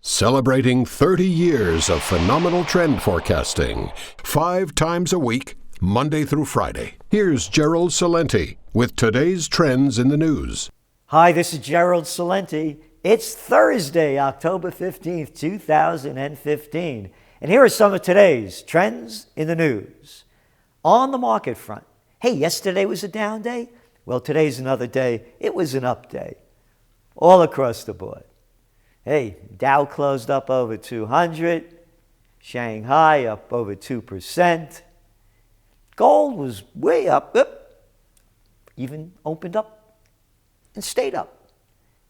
Celebrating 30 years of phenomenal trend forecasting, 5 times a week, Monday through Friday. Here's Gerald Celente with today's trends in the news. Hi, this is Gerald Celente. It's Thursday, October 15th, 2015. And here are some of today's trends in the news. On the market front, hey, yesterday was a down day. Well, today's another day. It was an up day. All across the board. Hey, Dow closed up over 200. Shanghai up over 2%. Gold was way up, even opened up and stayed up.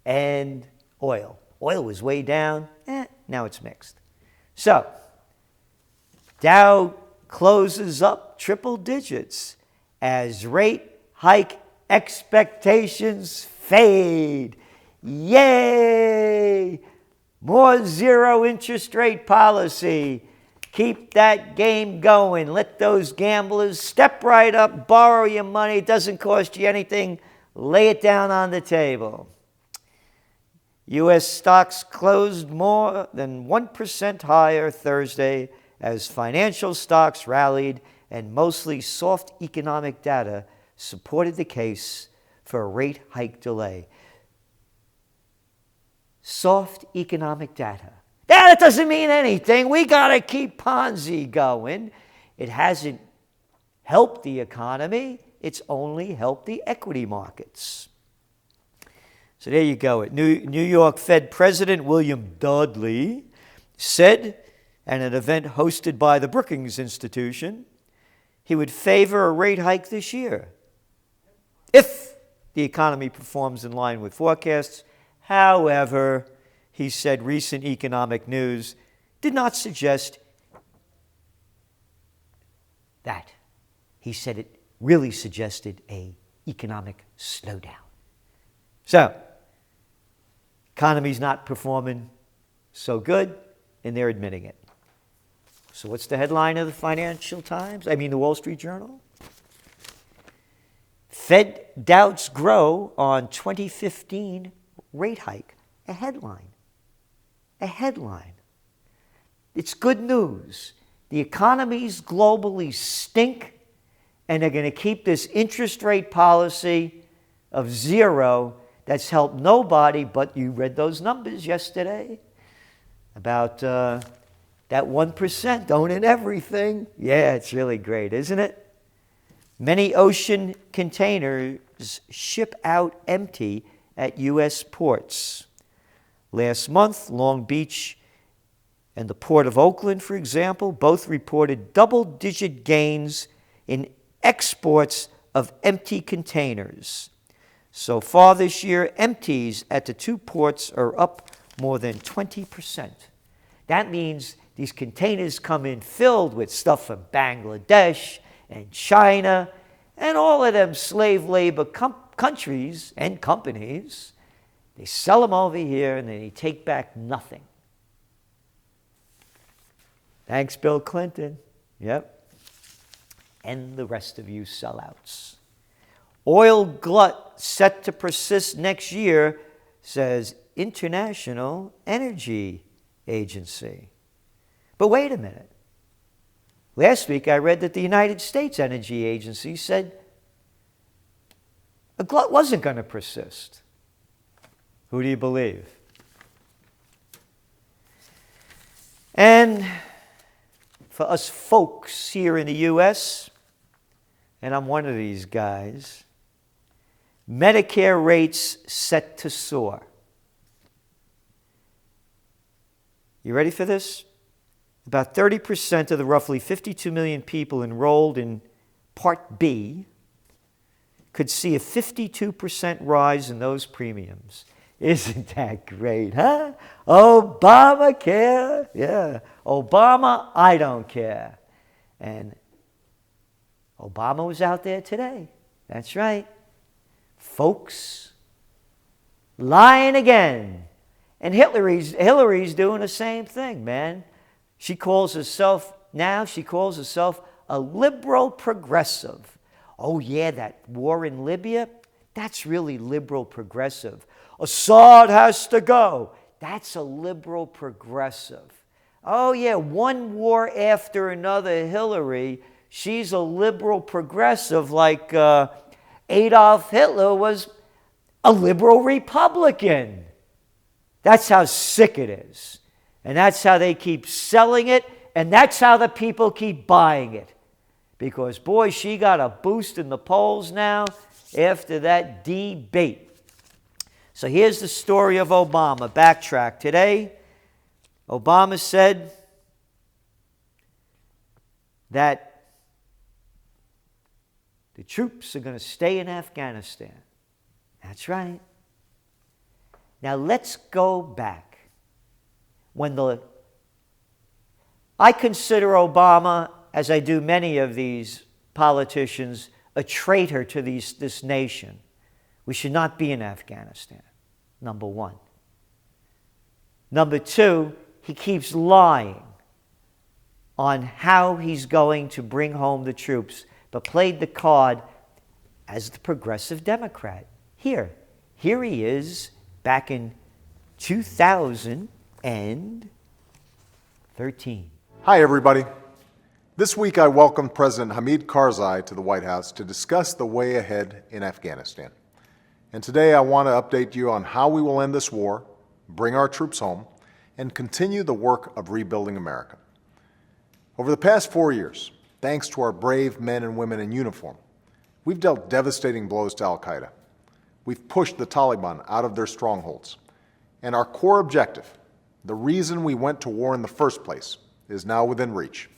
And oil was way down. Now it's mixed. So, Dow closes up triple digits as rate hike expectations fade. Yay! More zero interest rate policy. Keep that game going. Let those gamblers step right up, borrow your money. It doesn't cost you anything. Lay it down on the table. U.S. stocks closed more than 1% higher Thursday as financial stocks rallied and mostly soft economic data supported the case for a rate hike delay. Soft economic data. That doesn't mean anything. We got to keep Ponzi going. It hasn't helped the economy. It's only helped the equity markets. So there you go. New York Fed President William Dudley said at an event hosted by the Brookings Institution he would favor a rate hike this year if the economy performs in line with forecasts. However, he said recent economic news did not suggest that. He said it really suggested an economic slowdown. So, economy's not performing so good, and they're admitting it. So what's the headline of the Wall Street Journal? Fed doubts grow on 2015 rate hike. A headline. It's good news. The economies globally stink, and they're going to keep this interest rate policy of zero that's helped nobody, but you read those numbers yesterday about that 1% owning everything. Yeah, it's really great, isn't it? Many ocean containers ship out empty at U.S. ports. Last month, Long Beach and the Port of Oakland, for example, both reported double-digit gains in exports of empty containers. So far this year, empties at the two ports are up more than 20%. That means these containers come in filled with stuff from Bangladesh and China and all of them slave labor countries and companies. They sell them over here and they take back nothing. Thanks, Bill Clinton. Yep. And the rest of you sellouts. Oil glut set to persist next year, says International Energy Agency. But wait a minute. Last week I read that the United States Energy Agency said a glut wasn't going to persist. Who do you believe? And for us folks here in the U.S., and I'm one of these guys, Medicare rates set to soar. You ready for this? About 30% of the roughly 52 million people enrolled in Part B could see a 52% rise in those premiums. Isn't that great, huh? Obamacare. Yeah. Obama, I don't care. And Obama was out there today. That's right. Folks, lying again. And Hillary's doing the same thing, man. She calls herself a liberal progressive. Oh yeah, that war in Libya, that's really liberal progressive. Assad has to go. That's a liberal progressive. Oh, yeah, one war after another, Hillary. She's a liberal progressive like Adolf Hitler was a liberal Republican. That's how sick it is. And that's how they keep selling it, and that's how the people keep buying it. Because, boy, she got a boost in the polls now after that debate. So here's the story of Obama. Backtrack. Today, Obama said that the troops are going to stay in Afghanistan. That's right. Now let's go back. I consider Obama, as I do many of these politicians, a traitor to this nation. We should not be in Afghanistan, number one. Number two, he keeps lying on how he's going to bring home the troops, but played the card as the progressive Democrat. Here he is back in 2013. Hi, everybody. This week I welcomed President Hamid Karzai to the White House to discuss the way ahead in Afghanistan. And today I want to update you on how we will end this war, bring our troops home, and continue the work of rebuilding America. Over the past 4 years, thanks to our brave men and women in uniform, we've dealt devastating blows to al-Qaeda. We've pushed the Taliban out of their strongholds. And our core objective, the reason we went to war in the first place, is now within reach,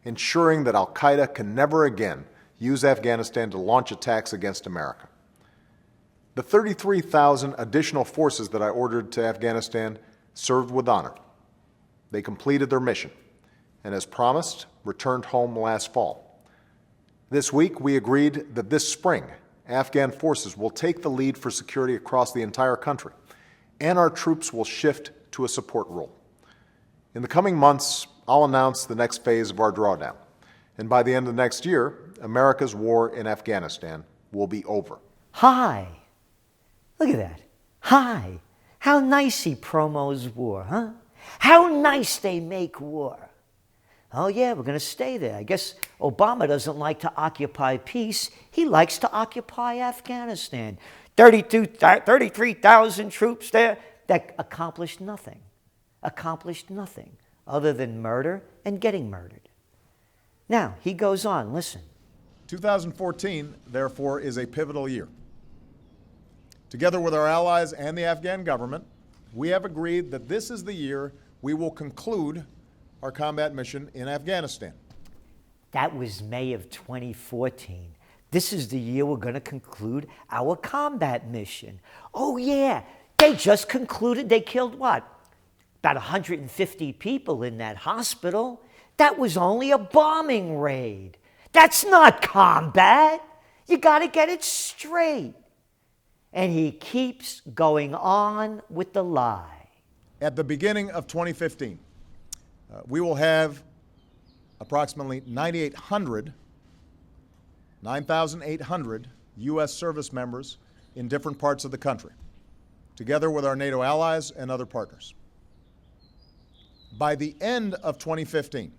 ensuring that al-Qaeda can never again use Afghanistan to launch attacks against America. The 33,000 additional forces that I ordered to Afghanistan served with honor. They completed their mission, and as promised, returned home last fall. This week, we agreed that this spring, Afghan forces will take the lead for security across the entire country, and our troops will shift to a support role. In the coming months, I'll announce the next phase of our drawdown, and by the end of next year, America's war in Afghanistan will be over. Hi. Look at that. Hi. How nice he promos war, huh? How nice they make war. Oh, yeah, we're going to stay there. I guess Obama doesn't like to occupy peace. He likes to occupy Afghanistan. 33,000 troops there that accomplished nothing other than murder and getting murdered. Now, he goes on, listen. 2014, therefore, is a pivotal year. Together with our allies and the Afghan government, we have agreed that this is the year we will conclude our combat mission in Afghanistan. That was May of 2014. This is the year we're going to conclude our combat mission. Oh, yeah, they just concluded. They killed what? About 150 people in that hospital. That was only a bombing raid. That's not combat. You got to get it straight. And he keeps going on with the lie. At the beginning of 2015, we will have approximately 9,800 U.S. service members in different parts of the country, together with our NATO allies and other partners. By the end of 2015,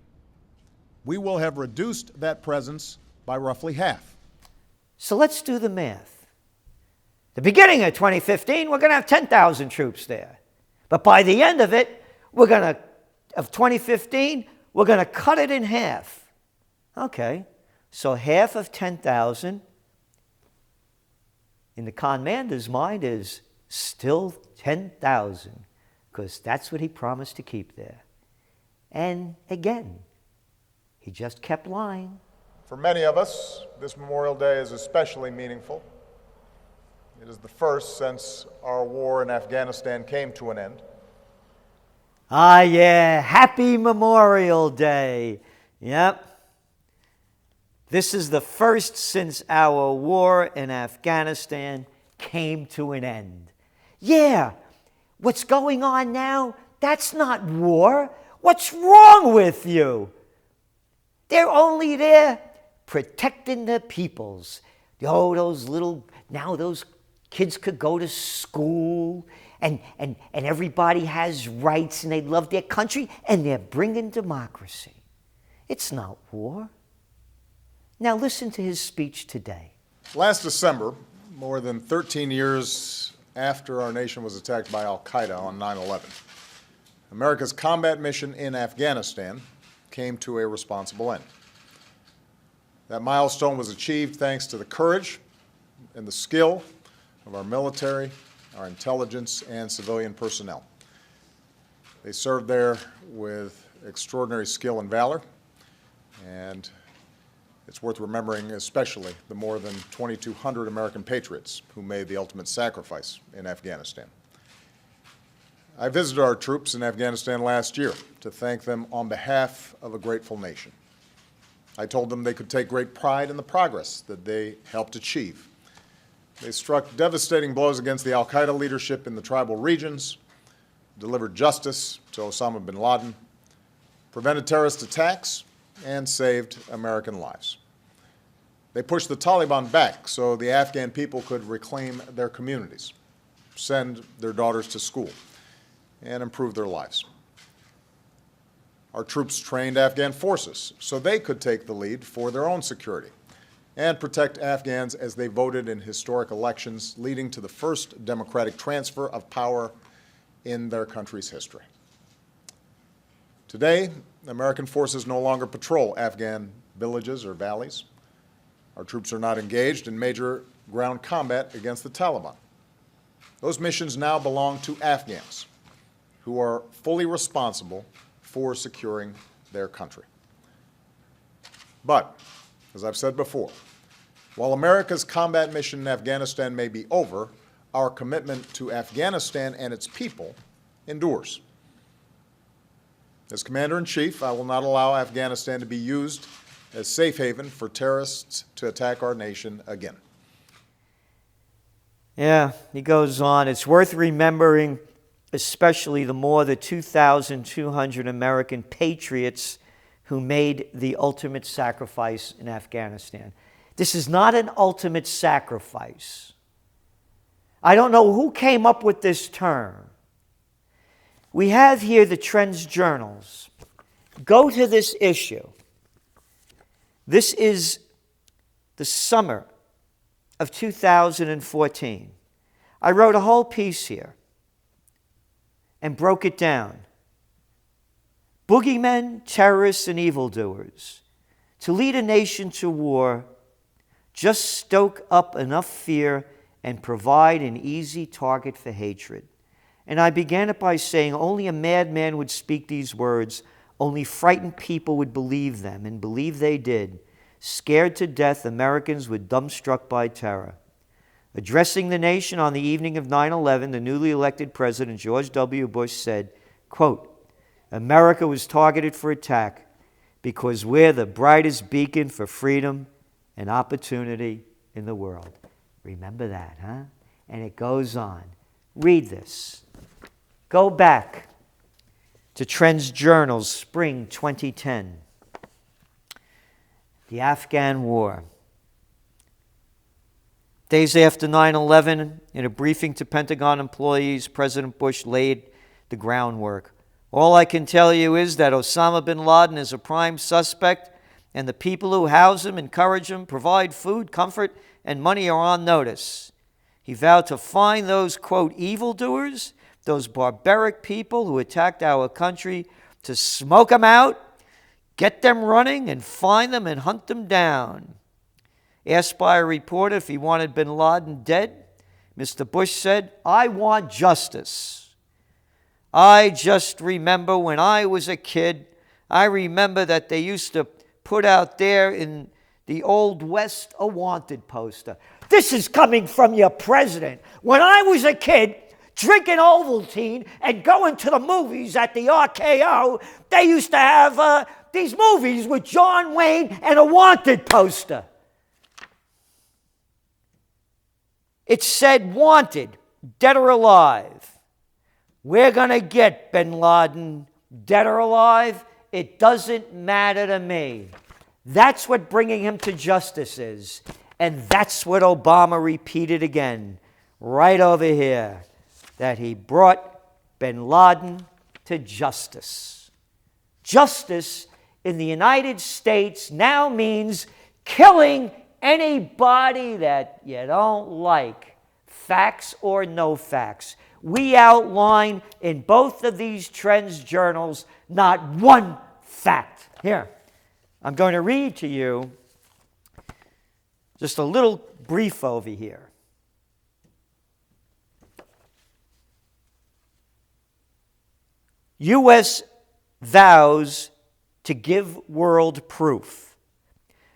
we will have reduced that presence by roughly half. So let's do the math. The beginning of 2015, we're going to have 10,000 troops there. But by the end of it, of 2015, we're going to cut it in half. Okay, so half of 10,000 in the commander's mind is still 10,000, because that's what he promised to keep there. And again, he just kept lying. For many of us, this Memorial Day is especially meaningful. It is the first since our war in Afghanistan came to an end. Ah, yeah, happy Memorial Day. Yep. This is the first since our war in Afghanistan came to an end. Yeah, what's going on now, that's not war. What's wrong with you? They're only there protecting the peoples. Oh, those kids could go to school and everybody has rights and they love their country and they're bringing democracy. It's not war. Now listen to his speech today. Last December, more than 13 years after our nation was attacked by al-Qaeda on 9/11, America's combat mission in Afghanistan came to a responsible end. That milestone was achieved thanks to the courage and the skill of our military, our intelligence, and civilian personnel. They served there with extraordinary skill and valor, and it's worth remembering especially the more than 2,200 American patriots who made the ultimate sacrifice in Afghanistan. I visited our troops in Afghanistan last year to thank them on behalf of a grateful nation. I told them they could take great pride in the progress that they helped achieve. They struck devastating blows against the al-Qaeda leadership in the tribal regions, delivered justice to Osama bin Laden, prevented terrorist attacks, and saved American lives. They pushed the Taliban back so the Afghan people could reclaim their communities, send their daughters to school, and improve their lives. Our troops trained Afghan forces so they could take the lead for their own security and protect Afghans as they voted in historic elections, leading to the first democratic transfer of power in their country's history. Today, American forces no longer patrol Afghan villages or valleys. Our troops are not engaged in major ground combat against the Taliban. Those missions now belong to Afghans, who are fully responsible for securing their country. But, as I've said before, while America's combat mission in Afghanistan may be over, our commitment to Afghanistan and its people endures. As Commander-in-Chief, I will not allow Afghanistan to be used as safe haven for terrorists to attack our nation again. Yeah, he goes on. It's worth remembering especially the more than 2,200 American patriots who made the ultimate sacrifice in Afghanistan. This is not an ultimate sacrifice. I don't know who came up with this term. We have here the TrendsJournals. Go to this issue. This is the summer of 2014. I wrote a whole piece here and broke it down. Boogeymen, terrorists, and evildoers. To lead a nation to war, just stoke up enough fear and provide an easy target for hatred. And I began it by saying only a madman would speak these words, only frightened people would believe them, and believe they did. Scared to death, Americans were dumbstruck by terror. Addressing the nation on the evening of 9/11, the newly elected President George W. Bush said, quote, America was targeted for attack because we're the brightest beacon for freedom and opportunity in the world. Remember that, huh? And it goes on. Read this. Go back to TrendsJournal, spring 2010. The Afghan War. Days after 9/11, in a briefing to Pentagon employees, President Bush laid the groundwork. All I can tell you is that Osama bin Laden is a prime suspect, and the people who house him, encourage him, provide food, comfort, and money are on notice. He vowed to find those, quote, evildoers, those barbaric people who attacked our country, to smoke them out, get them running, and find them and hunt them down. Asked by a reporter if he wanted bin Laden dead, Mr. Bush said, I want justice. I just remember when I was a kid, I remember that they used to put out there in the Old West a wanted poster. This is coming from your president. When I was a kid, drinking Ovaltine and going to the movies at the RKO, they used to have these movies with John Wayne and a wanted poster. It said wanted, dead or alive. We're going to get bin Laden, dead or alive. It doesn't matter to me. That's what bringing him to justice is. And that's what Obama repeated again, right over here. that he brought bin Laden to justice. Justice in the United States now means killing anybody that you don't like, facts or no facts. We outline in both of these Trends journals not one fact. Here, I'm going to read to you just a little brief over here. U.S. vows to give world proof.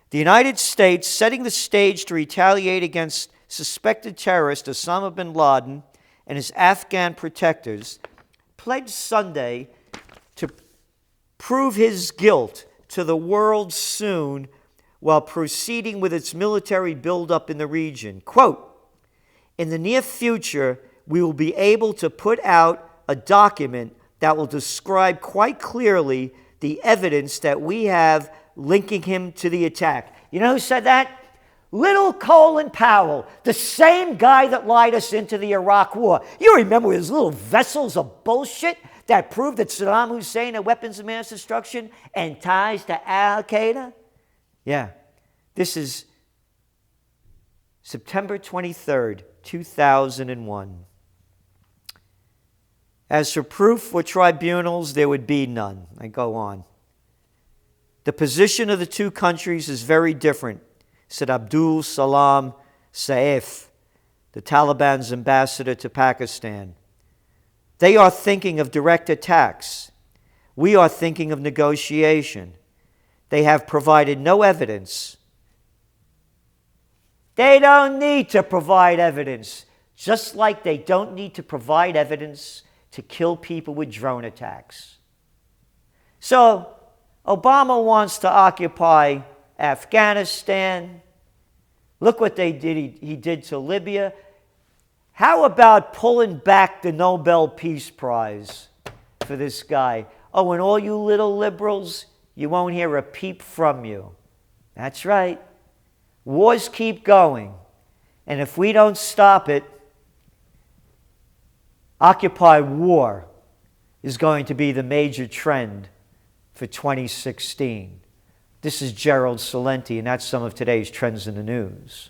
The United States, setting the stage to retaliate against suspected terrorist Osama bin Laden and his Afghan protectors, pledged Sunday to prove his guilt to the world soon while proceeding with its military buildup in the region. Quote, in the near future, we will be able to put out a document that will describe quite clearly the evidence that we have linking him to the attack. You know who said that? Little Colin Powell, the same guy that lied us into the Iraq War. You remember his little vessels of bullshit that proved that Saddam Hussein had weapons of mass destruction and ties to Al-Qaeda? Yeah. This is September 23rd, 2001. As for proof for tribunals, there would be none. I go on. The position of the two countries is very different, said Abdul Salam Saif, the Taliban's ambassador to Pakistan. They are thinking of direct attacks. We are thinking of negotiation. They have provided no evidence. They don't need to provide evidence, just like they don't need to provide evidence to kill people with drone attacks. So, Obama wants to occupy Afghanistan. Look what they did. He did to Libya. How about pulling back the Nobel Peace Prize for this guy? Oh, and all you little liberals, you won't hear a peep from you. That's right. Wars keep going. And if we don't stop it, Occupy war is going to be the major trend for 2016. This is Gerald Celente, and that's some of today's trends in the news.